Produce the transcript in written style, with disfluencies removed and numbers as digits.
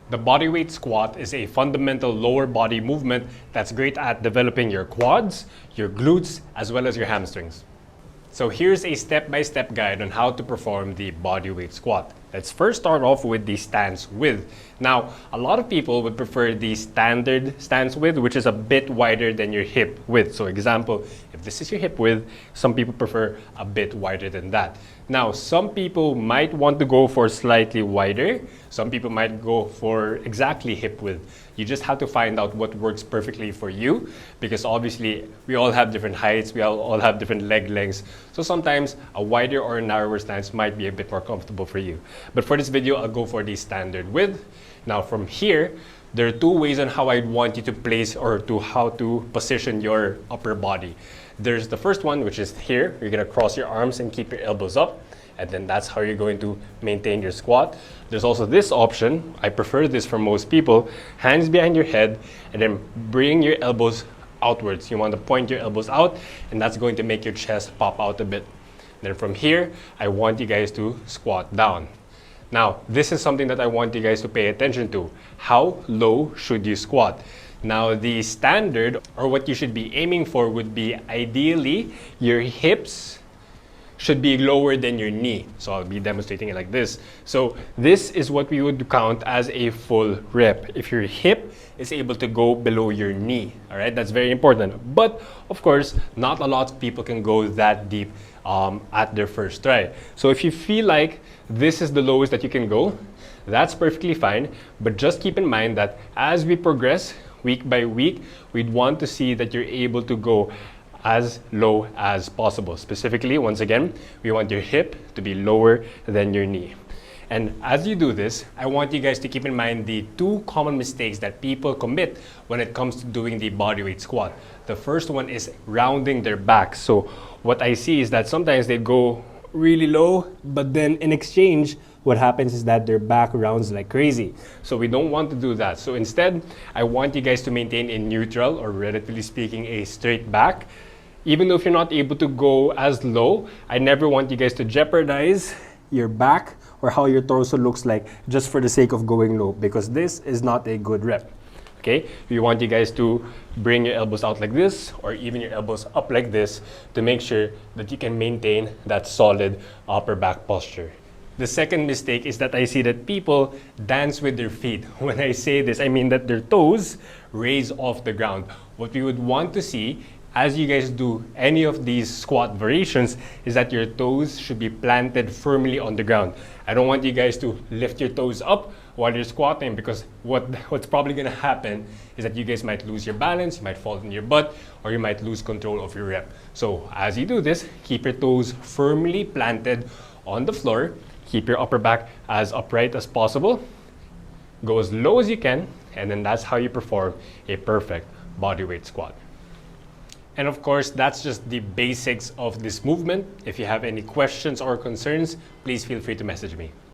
The bodyweight squat is a fundamental lower body movement that's great at developing your quads, your glutes, as well as your hamstrings. So here's a step-by-step guide on how to perform the bodyweight squat. Let's first start off with the stance width. Now, a lot of people would prefer the standard stance width, which is a bit wider than your hip width. So example, if this is your hip width, some people prefer a bit wider than that. Now, some people might want to go for slightly wider. Some people might go for exactly hip width. You just have to find out what works perfectly for you, because obviously we all have different heights, we all have different leg lengths. So sometimes a wider or a narrower stance might be a bit more comfortable for you. But for this video, I'll go for the standard width. Now from here, there are two ways on how I'd want you to place or to how to position your upper body. There's the first one, which is here. You're gonna cross your arms and keep your elbows up. And then that's how you're going to maintain your squat. There's also this option. I prefer this for most people. Hands behind your head and then bring your elbows outwards. You want to point your elbows out, and that's going to make your chest pop out a bit. Then from here, I want you guys to squat down. Now, this is something that I want you guys to pay attention to. How low should you squat? Now, the standard, or what you should be aiming for, would be ideally your hips should be lower than your knee. So I'll be demonstrating it like this. So this is what we would count as a full rep. If your hip is able to go below your knee, all right, that's very important. But of course, not a lot of people can go that deep at their first try. So if you feel like this is the lowest that you can go, that's perfectly fine. But just keep in mind that as we progress week by week, we'd want to see that you're able to go as low as possible. Specifically, once again, we want your hip to be lower than your knee. And as you do this, I want you guys to keep in mind the two common mistakes that people commit when it comes to doing the bodyweight squat. The first one is rounding their back. So what I see is that sometimes they go really low, but then in exchange, what happens is that their back rounds like crazy. So we don't want to do that. So instead, I want you guys to maintain a neutral, or relatively speaking, a straight back. Even though if you're not able to go as low, I never want you guys to jeopardize your back or how your torso looks like just for the sake of going low, because this is not a good rep. Okay? We want you guys to bring your elbows out like this, or even your elbows up like this, to make sure that you can maintain that solid upper back posture. The second mistake is that I see that people dance with their feet. When I say this, I mean that their toes raise off the ground. What we would want to see as you guys do any of these squat variations is that your toes should be planted firmly on the ground. I don't want you guys to lift your toes up while you're squatting, because what's probably gonna happen is that you guys might lose your balance, you might fall on your butt, or you might lose control of your rep. So as you do this, keep your toes firmly planted on the floor, keep your upper back as upright as possible, go as low as you can, and then that's how you perform a perfect bodyweight squat. And of course, that's just the basics of this movement. If you have any questions or concerns, please feel free to message me.